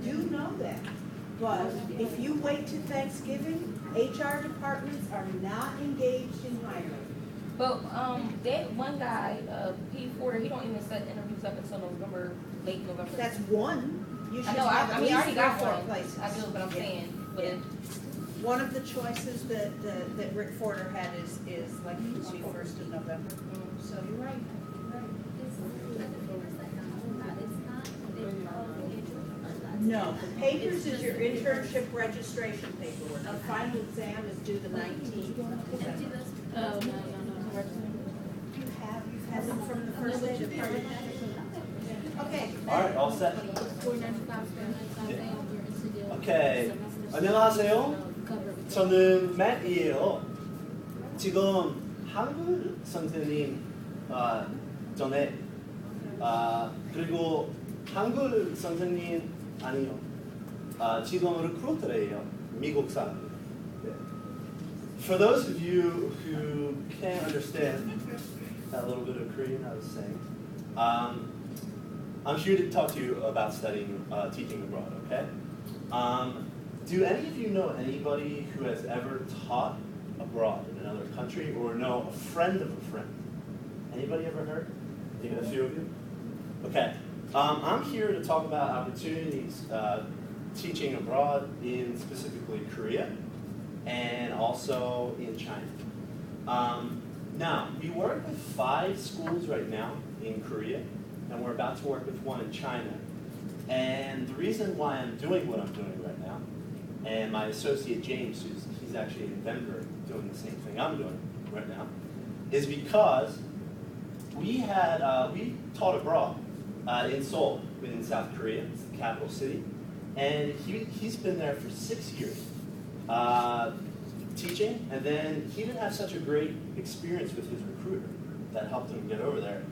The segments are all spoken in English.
do know that. But if you wait to Thanksgiving, HR departments are not engaged in hiring. But that one guy, P4, he don't even set interviews up until November, late November. That's one. You should I know. have I mean, I already got four one. places. I do, but I'm saying, but Yeah. One of the choices that Rick Forder had is like the 21st of November. So you're right. No, the papers is your internship registration paperwork. The final exam is due the 19th. You've had them from the first day of the year. Okay. All right, all set. Okay. 안녕하세요. 저는 Matt이에요. 지금 한글 선생님 전에 그리고 한글 선생님 아니요. 지금 리크루터예요. 미국 사람. For those of you who can't understand that little bit of Korean I was saying, I'm here to talk to you about studying, teaching abroad, okay? Do any of you know anybody who has ever taught abroad in another country or know a friend of a friend? Anybody ever heard? Maybe a few of you? Okay. I'm here to talk about opportunities teaching abroad in specifically Korea and also in China. Now, we work with 5 schools right now in Korea, and we're about to work with 1 in China. And the reason why I'm doing what I'm doing right now, and my associate James, he's actually in Denver doing the same thing I'm doing right now, is because we taught abroad in Seoul, in South Korea, it's the capital city, and he's been there for 6 years teaching, and then he didn't have such a great experience with his recruiter that helped him get over there.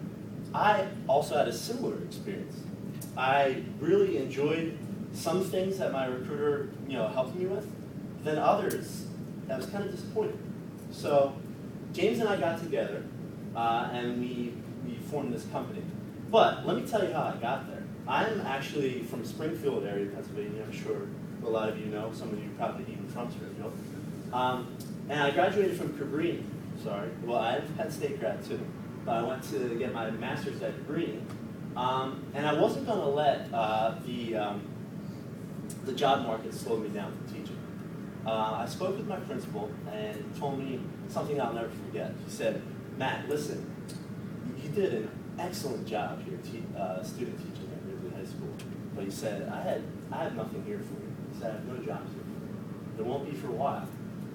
I also had a similar experience. I really enjoyed some things that my recruiter, helped me with. Then others, I was kind of disappointed. So James and I got together, and we formed this company. But let me tell you how I got there. I'm actually from Springfield area, Pennsylvania. I'm sure a lot of you know. Some of you probably even from Springfield. And I graduated from Cabrini. Sorry. Well, I'm a Penn State grad too. But I went to get my master's at Cabrini. And I wasn't going to let the job market slow me down from teaching. I spoke with my principal and he told me something I'll never forget. He said, "Matt, listen, you did an excellent job here, student teaching at Ridley High School. But he said, I had nothing here for you. He said, I have no jobs here for you. There won't be for a while."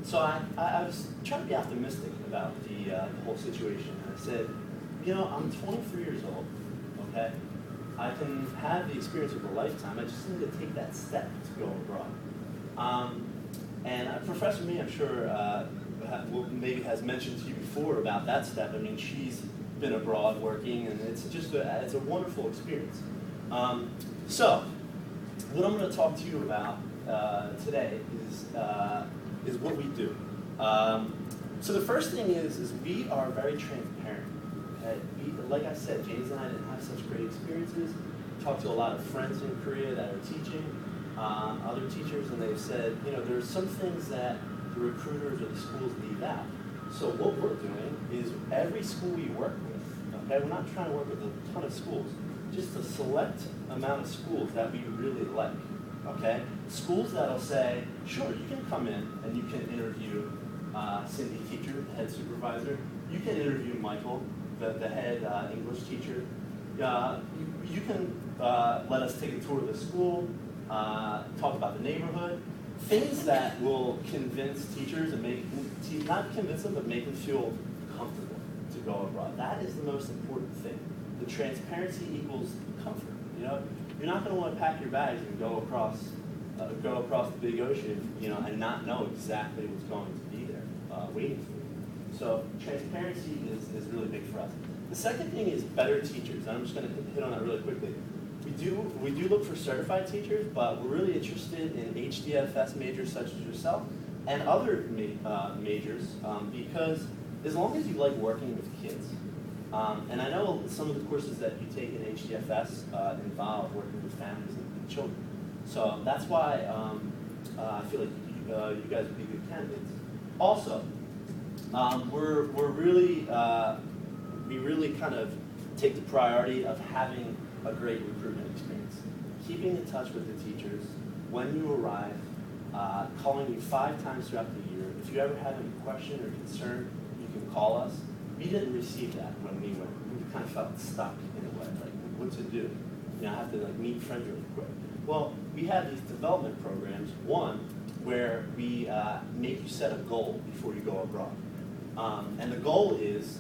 So I was trying to be optimistic about the whole situation. And I said, I'm 23 years old, okay? I can have the experience of a lifetime. I just need to take that step to go abroad. And Professor Mee, I'm sure, maybe has mentioned to you before about that step. I mean, she's been abroad working, and it's just it's a wonderful experience. So, what I'm going to talk to you about today is what we do. So the first thing is we are very transparent. Okay? Like I said, James and I didn't have such great experiences. Talked to a lot of friends in Korea that are teaching, other teachers, and they've said, there's some things that the recruiters or the schools leave out. So what we're doing is every school we work with, okay, we're not trying to work with a ton of schools, just a select amount of schools that we really like, okay? Schools that'll say, sure, you can come in and you can interview Cindy, teacher, the head supervisor. You can interview Michael, the head English teacher. You can let us take a tour of the school, talk about the neighborhood, things that will convince teachers and not convince them, but make them feel comfortable to go abroad. That is the most important thing. The transparency equals comfort. You're not going to want to pack your bags and go across the big ocean, and not know exactly what's going to be there waiting for you. So transparency is really big for us. The second thing is better teachers. I'm just going to hit on that really quickly. We do look for certified teachers, but we're really interested in HDFS majors such as yourself and other majors because as long as you like working with kids, and I know some of the courses that you take in HDFS involve working with families and children. So that's why I feel like you guys would be good candidates. Also, we're really, we really kind of take the priority of having a great recruitment experience. Keeping in touch with the teachers when you arrive, calling you 5 times throughout the year. If you ever have any question or concern, you can call us. We didn't receive that when we went. We kind of felt stuck in a way, like what to do. You know, I have to like meet friends really quick. Well, we have these development programs. One, where we make you set a goal before you go abroad. And the goal is,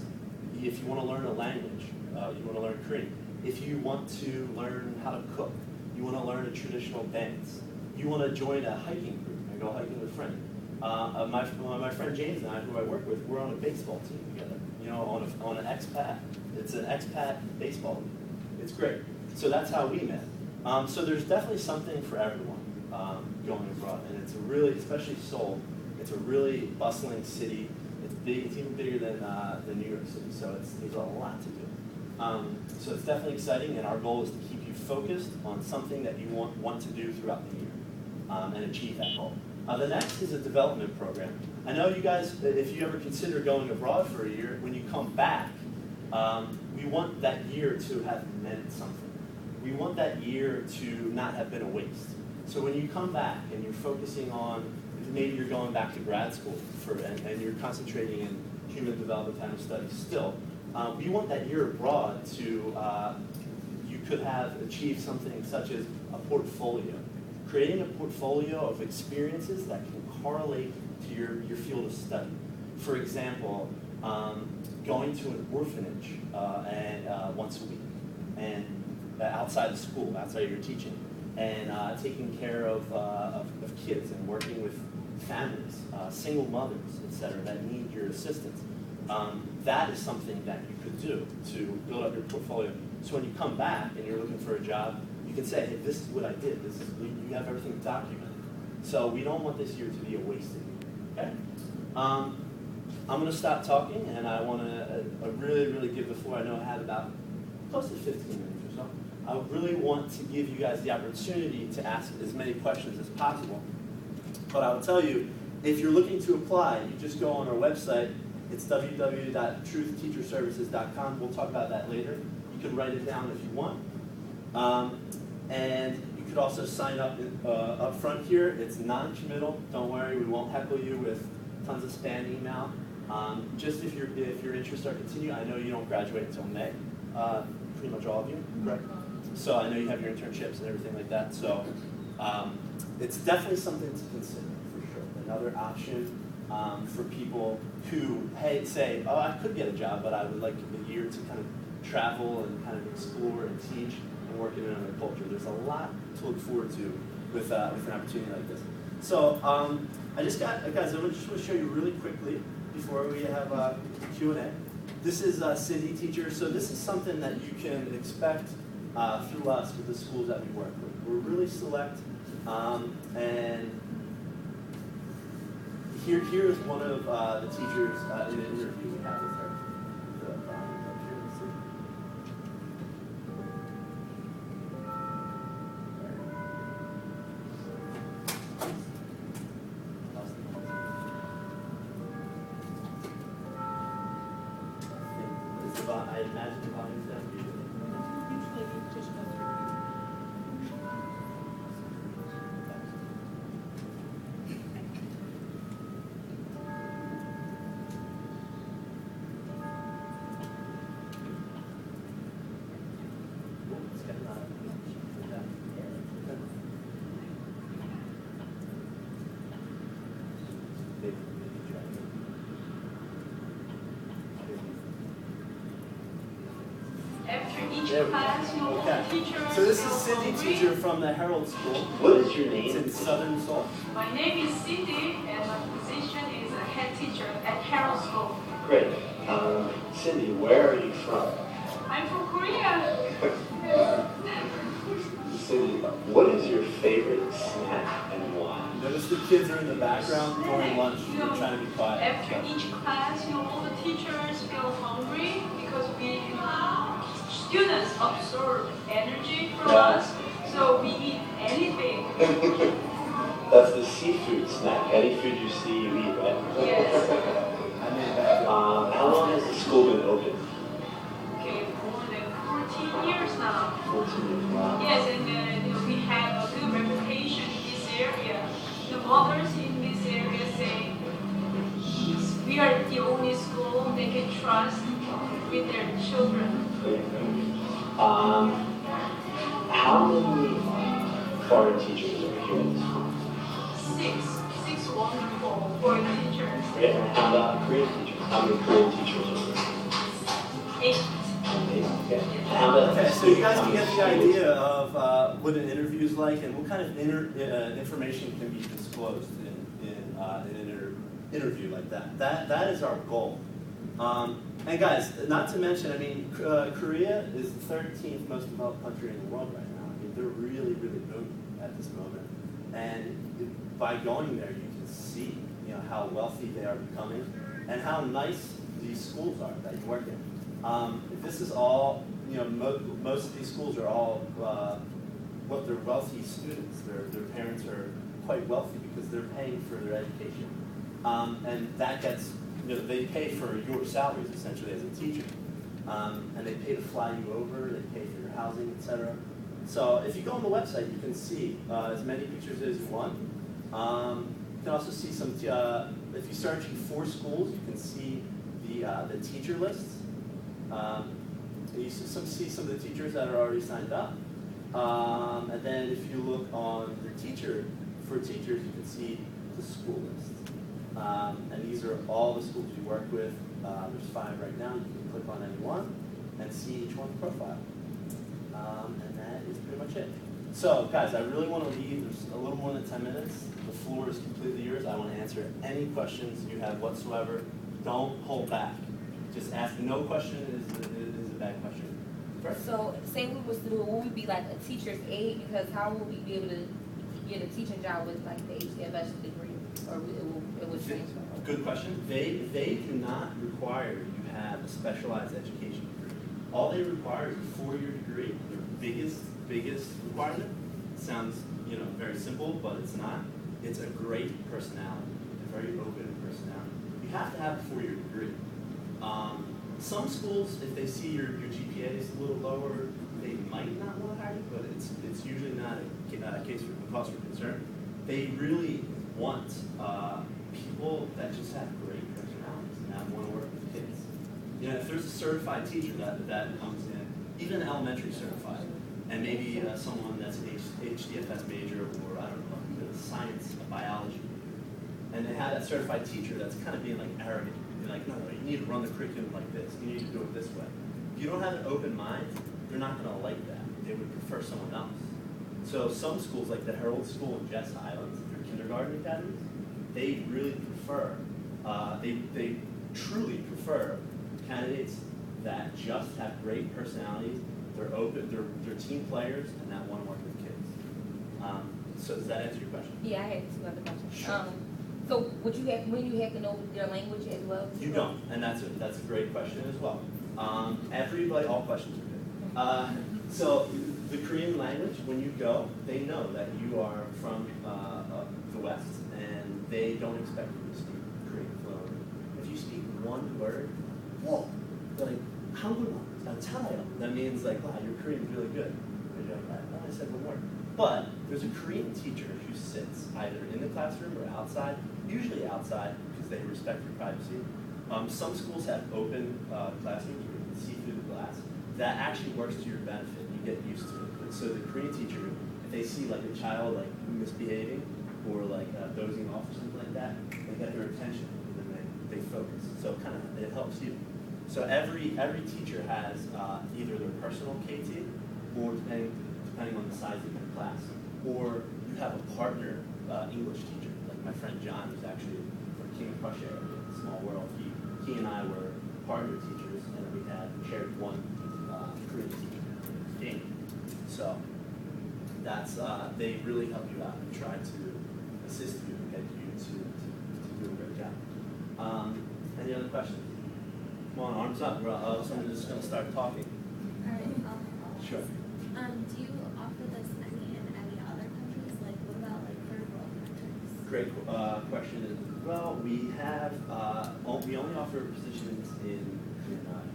if you want to learn a language, you want to learn Korean, if you want to learn how to cook, you want to learn a traditional dance, you want to join a hiking group and go hiking with friends. My friend James and I, who I work with, we're on a baseball team together, you know, on an expat. It's an expat baseball league. It's great. So that's how we met. So there's definitely something for everyone going abroad, and it's a really, especially Seoul, it's a really bustling city. It's big. It's even bigger than New York City. So there's a lot to do. So it's definitely exciting, and our goal is to keep you focused on something that you want to do throughout the year and achieve that goal. The next is a development program. I know you guys, if you ever consider going abroad for a year, when you come back, we want that year to have meant something. We want that year to not have been a waste. So when you come back and you're focusing on, maybe you're going back to grad school and you're concentrating in human development kind of studies still, we want that year abroad to, you could have achieved something such as a portfolio. Creating a portfolio of experiences that can correlate to your field of study. For example, going to an orphanage once a week, and outside of school, outside of your teaching, and taking care of kids and working with families, single mothers, etc., that need your assistance. That is something that you could do to build up your portfolio. So when you come back and you're looking for a job, you can say, hey, this is what I did. You have everything documented. So we don't want this year to be a wasted year. Okay? I'm going to stop talking, and I want to really give the floor. I know I have about close to 15 minutes or so. I really want to give you guys the opportunity to ask as many questions as possible. But I will tell you, if you're looking to apply, you just go on our website. It's www.truthteacherservices.com. We'll talk about that later. You can write it down if you want. And you could also sign up up front here. It's non-committal. Don't worry, we won't heckle you with tons of spam email. Just if you're interested or continue, I know you don't graduate until May. Pretty much all of you, correct? So I know you have your internships and everything like that. So it's definitely something to consider for sure. Another option for people who say, oh, I could get a job, but I would like a year to kind of travel and kind of explore and teach and work in another culture. There's a lot to look forward to with an opportunity like this. So guys, I just want to show you really quickly before we have Q&A. This is Cindy Teacher. So this is something that you can expect through us with the schools that we work with. We're really select, and here is one of the teachers in an interview we had with her. I imagine Devine's that usually. Usually you just go through. After each class, you'll Okay. teachers. So this is will Cindy read. Teacher from the Herald School. What is your name? It's in Southern Seoul. My name is Cindy, and my position is a head teacher at Herald School. Great. Cindy, where are you from? I'm from Korea. Cindy, what is your favorite snack and why? Notice the kids are in the background during lunch. We're trying to be quiet. After each class, all the teachers feel hungry because students absorb energy from us. So we eat anything. That's the seafood snack. Any food you see, you eat, right? Yes. How long has the school been open? Okay, more than 14 years now. 14 years. Wow. Yes, and we have a good reputation in this area. The mothers in this area say we are the only school they can trust with their children. How many foreign teachers are here at the school? Six wonderful foreign teachers. Great. And how about Korean teachers? How many Korean teachers are there? 8. Okay. How about Okay, so you guys can get the students? idea of what an interview is like and what kind of information can be disclosed in an interview like that. That is our goal. And guys, not to mention, I mean, Korea is the 13th most developed country in the world right now. I mean, they're really, really booming at this moment. And by going there, you can see, you know, how wealthy they are becoming and how nice these schools are that you work in. This is all, you know, most of these schools are all, what they're wealthy students. Their parents are quite wealthy because they're paying for their education. And that gets, you know, they pay for your salaries essentially as a teacher. And they pay to fly you over, they pay for your housing, etc. So if you go on the website, you can see as many pictures as you want. You can also see some, if you search for schools, you can see the teacher lists. You see some of the teachers that are already signed up. And then if you look on the for teachers, you can see the school list. And these are all the schools we work with. There's 5 right now. You can click on any one and see each one's profile. And that is pretty much it. So, guys, I really want to leave. There's a little more than 10 minutes. The floor is completely yours. I want to answer any questions you have whatsoever. Don't hold back. Just ask. No question is a bad question. Correct? So, say we was to do it, would we be like a teacher's aide? Because how would we be able to get a teaching job with like the HDFS degree? Or it would transfer? Good question. They do not require you to have a specialized education degree. All they require is a 4-year degree. Their biggest requirement sounds, you know, very simple, but it's not. It's a great personality, a very open personality. You have to have a 4-year degree. Some schools, if they see your GPA is a little lower, they might not want to hire you, but it's usually not a case for cause for concern. They really want people that just have great personalities and that want to work with kids. You know, if there's a certified teacher that comes in, even elementary certified, and maybe someone that's an HDFS major or, I don't know, a science, a biology major, and they have that certified teacher that's kind of being like arrogant. You're like, no, you need to run the curriculum like this. You need to do it this way. If you don't have an open mind, they're not going to like that. They would prefer someone else. So some schools, like the Herald School in Jess Island, their kindergarten academies, they really prefer, they truly prefer candidates that just have great personalities, they're open, they're team players, and that want to work with kids. So does that answer your question? Yeah, I had 2 other questions. Sure. So when you have to know their language as well? You don't, and that's a great question as well. All questions are good. So the Korean language, when you go, they know that you are from the West, and they don't expect you to speak Korean fluently. If you speak one word, whoa, they're like, that means like, wow, your Korean is really good. And you're like, oh, I said one word. But there's a Korean teacher who sits either in the classroom or outside, usually outside because they respect your privacy. Some schools have open classrooms where you can see through the glass. That actually works to your benefit. You get used to it. But so the Korean teacher, if they see like a child like misbehaving or like dozing off or something like that, they get their attention and then they focus. So it helps you. So every teacher has either their personal KT or depending on the size of your class, or you have a partner English teacher, like my friend John, who's actually from King of Prussia area, Small World. He and I were partner teachers, and we had shared one Korean teacher game. So that's they really help you out and try to assist you and get you to do a great job. Any other questions? Come on, arms up. I'm just going to start talking. All right, Sure. do you offer this any great question as well. We only offer positions in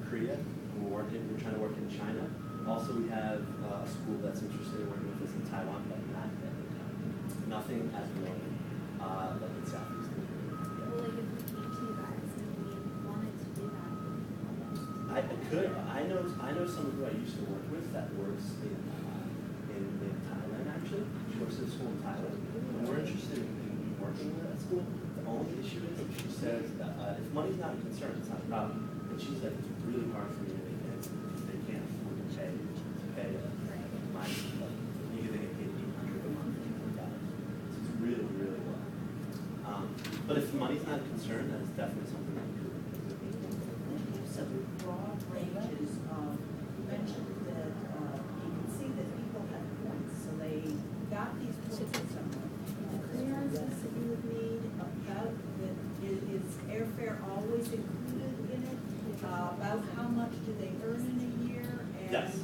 Korea. We're trying to work in China. Also, we have a school that's interested in working with us in Taiwan, but not yet. Nothing at the moment, like in Southeast Asia. Well, like if we came to you guys and we wanted to do that. I could. I know someone who I used to work with that works in Thailand actually. She works at a school in Thailand. And we're interested in working with that school. The only issue is that she says that if money's not a concern, it's not a problem. But she's like, it's really hard for me to make ends meet. They can't afford to pay my maybe they get paid $800 a month, $800. So it's really, really low. But if money's not a concern, that is definitely something that we could do. There's some broad ranges of, you mentioned that you can see that people have points, so they got these points from somewhere. The clearances that you would need about, is airfare always included in it? About how much do they earn in a year? Yes.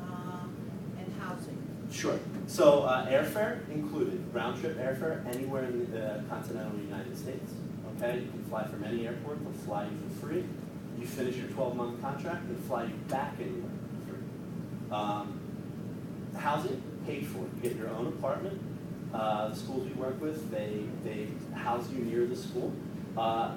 And housing? Sure. So airfare included, round trip airfare anywhere in the continental United States. Okay, you can fly from any airport, they'll fly you for free. You finish your 12-month contract, they fly you back anywhere for free. Housing, paid for. You get your own apartment. The schools we work with, they house you near the school.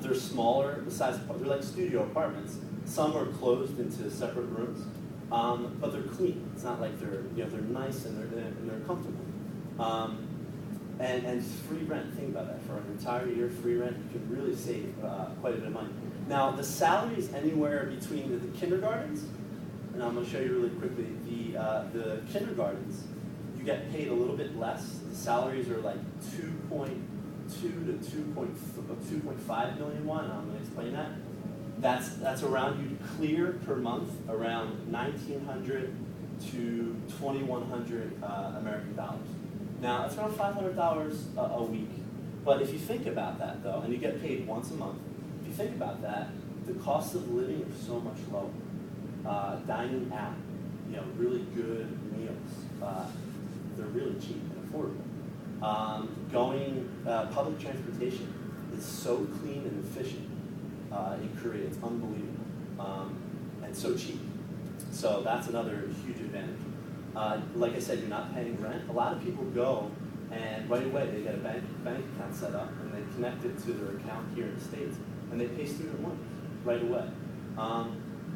They're smaller, they're like studio apartments. Some are closed into separate rooms, but they're clean. It's not like they're nice and they're comfortable. And free rent. Think about that. For an entire year, free rent, you can really save quite a bit of money. Now, the salary is anywhere between the kindergartens, and I'm going to show you really quickly. The kindergartens, you get paid a little bit less. The salaries are like 2.2 to 2.5 million won. I'm going to explain that. That's around, you clear per month around 1,900 to 2,100 American dollars. Now, it's around $500 a week. But if you think about that, though, and you get paid once a month, if you think about that, the cost of living is so much lower. Dining out, really good meals. They're really cheap and affordable. Public transportation is so clean and efficient in Korea. It's unbelievable. And so cheap. So that's another huge advantage. Like I said, you're not paying rent. A lot of people go and right away they get a bank account set up and they connect it to their account here in the States and they pay student loans right away.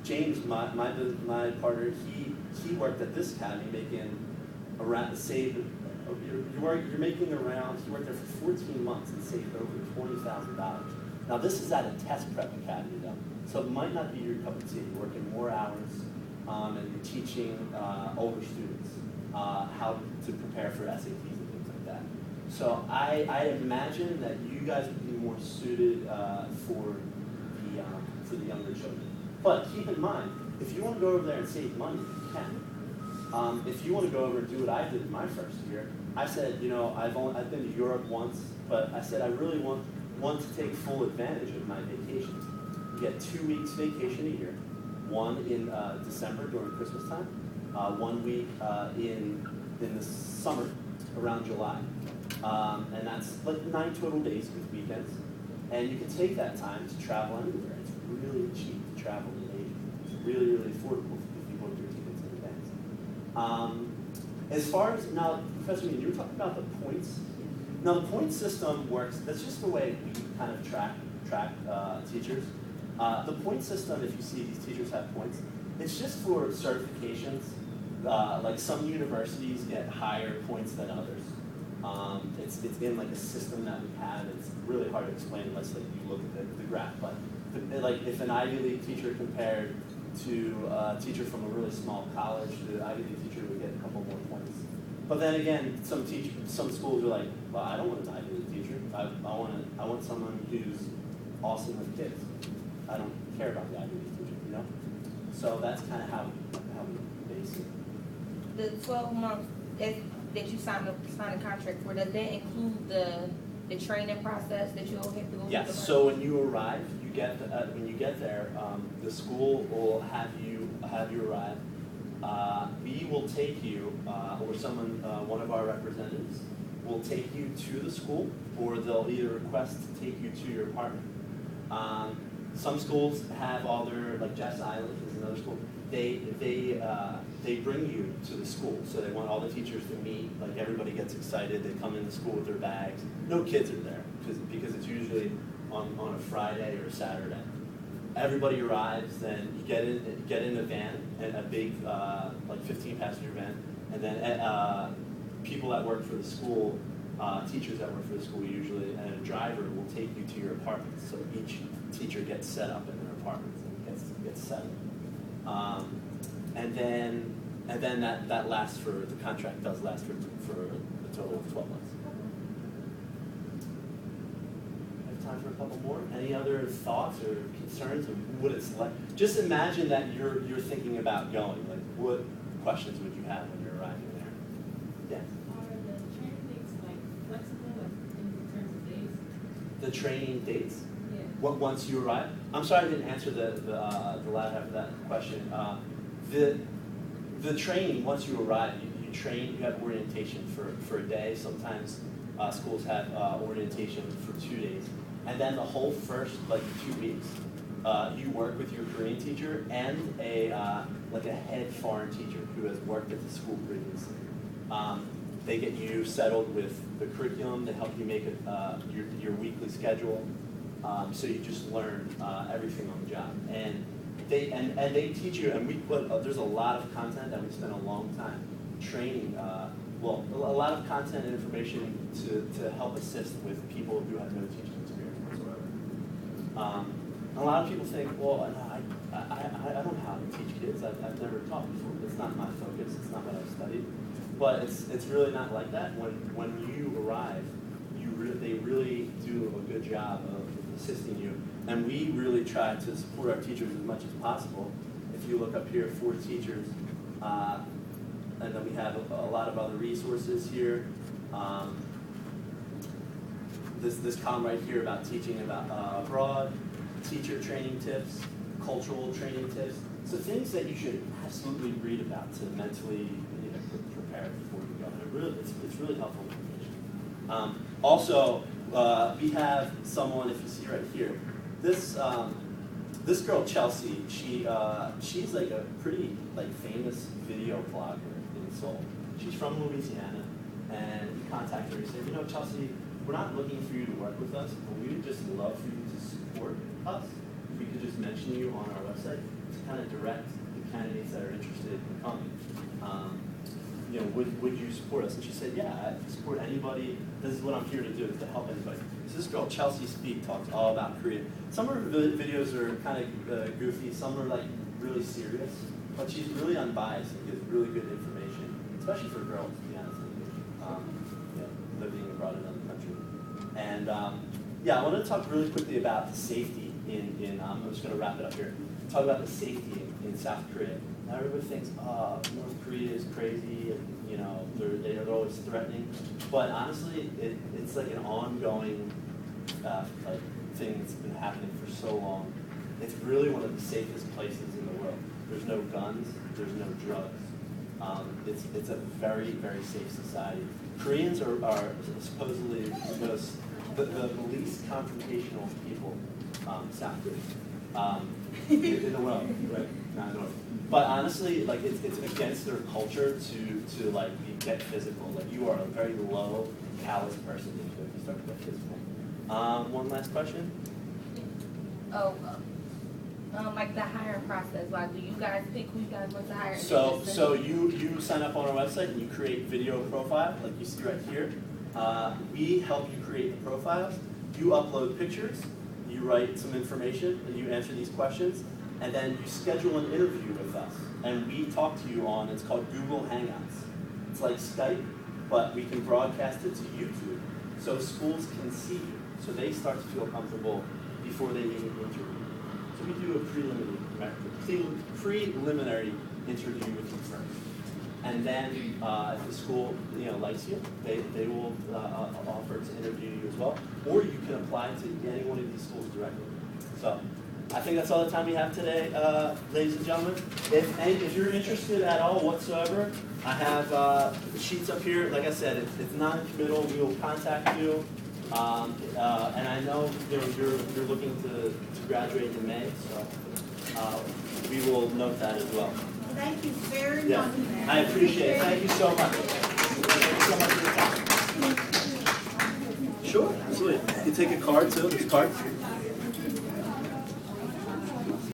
James, my partner, he worked at this academy making around you're making around, he worked there for 14 months and saved over $20,000. Now this is at a test prep academy though, so it might not be your cup of tea. You're working more hours and you're teaching older students how to prepare for SATs and things like that. So I imagine that you guys would be more suited for the younger children. But keep in mind, if you want to go over there and save money, you can. If you want to go over and do what I did in my first year, I said, I've been to Europe once, but I said I really want to take full advantage of my vacations. You get 2 weeks vacation a year, one in December during Christmas time, 1 week in the summer around July, and that's like 9 total days with weekends. And you can take that time to travel anywhere. It's really cheap to travel in Asia. It's really, really affordable if you book your tickets in advance. As far as, now, Professor Mead, you were talking about the points. Now, the point system works, that's just the way we kind of track teachers. The point system, if you see these teachers have points, it's just for certifications. Like some universities get higher points than others. It's in like a system that we have. It's really hard to explain unless like you look at the graph. But like if an Ivy League teacher compared to a teacher from a really small college, the Ivy League teacher would get a couple more points. But then again, some schools are like, well, I don't want an Ivy League teacher. I want someone who's awesome with kids. I don't care about the Ivy League teacher, So that's kind of how we base it. The 12 months that you sign a contract for, does that include the training process that you'll have to go through? Yes. So when you arrive, when you get there, the school will have you arrive. We will take you, or someone, one of our representatives, will take you to the school, or they'll either request to take you to your apartment. Some schools have all their, like Jeff's Island is another school, they bring you to the school. So they want all the teachers to meet, like everybody gets excited, they come into school with their bags. No kids are there, because it's usually on a Friday or Saturday. Everybody arrives, then you get in a van, a big like 15-passenger van, and then people that work for the school, teachers that work for the school usually, and a driver will take you to your apartments. So each teacher gets set up in their apartments and gets settled. And then that lasts for, the contract does last for a total of 12 months. I have time for a couple more. Any other thoughts or concerns of what it's like? Just imagine that you're thinking about going. Like, what questions would you have when you're arriving there? Yeah. Are the training dates like flexible in terms of days? The training dates? Yeah. What once you arrive? I'm sorry I didn't answer the latter half of that question. The training, once you arrive, you train, you have orientation for a day. Sometimes schools have orientation for 2 days. And then the whole first 2 weeks, you work with your Korean teacher and a head foreign teacher who has worked at the school previously. They get you settled with the curriculum. They help you make your weekly schedule. So you just learn everything on the job. And they teach you, and we put, there's a lot of content that we spend a long time training, a lot of content and information to help assist with people who have no teaching experience whatsoever. A lot of people think, well, I don't know how to teach kids. I've never taught before. It's not my focus. It's not what I've studied. But it's really not like that. When you arrive, they really do a good job of assisting you. And we really try to support our teachers as much as possible. If you look up here, 4 teachers, and then we have a lot of other resources here. This column right here about teaching about abroad, teacher training tips, cultural training tips. So things that you should absolutely read about to mentally prepare before you go. And it's really helpful information. Also, we have someone, if you see right here, this girl Chelsea, she's like a pretty famous video blogger in Seoul. She's from Louisiana, and we contacted her and said, Chelsea, we're not looking for you to work with us, but we would just love for you to support us. If we could just mention you on our website to kind of direct the candidates that are interested in coming. Would you support us? And she said, yeah, I support anybody. This is what I'm here to do, is to help anybody. So this girl, Chelsea Speak, talks all about Korea. Some of her videos are kind of goofy, some are really serious, but she's really unbiased and gives really good information, especially for girls, to be honest with you, living abroad in another country. And I want to talk really quickly about the safety I'm just going to wrap it up here. Talk about the safety in South Korea. Now everybody thinks, North Korea is crazy, and they're always threatening. But honestly, it's like an ongoing thing that's been happening for so long. It's really one of the safest places in the world. There's no guns, there's no drugs. It's a very, very safe society. Koreans are supposedly the least confrontational people, South Korea. In the world, right? Not north. But honestly, it's against their culture to get physical. You are a very low, callous person if you start to get physical. One last question. The hiring process. Do you guys pick who you guys want to hire? So you sign up on our website and you create video profile, like you see right here. We help you create the profiles. You upload pictures. You write some information and you answer these questions, and then you schedule an interview with us. And we talk to you on, it's called Google Hangouts. It's like Skype, but we can broadcast it to YouTube so schools can see you, so they start to feel comfortable before they even interview. So we do a preliminary interview with you first. And then if the school likes you, they will offer to interview you as well. Or you can apply to any one of these schools directly. So I think that's all the time we have today, ladies and gentlemen. If you're interested at all whatsoever, I have the sheets up here. Like I said, it's non-committal. We will contact you. And I know you're looking to graduate in May, so we will note that as well. Thank you very much. Yeah, I appreciate it. Thank you so much. Thank you so much for your time. Sure, absolutely. You can take a card too. This card.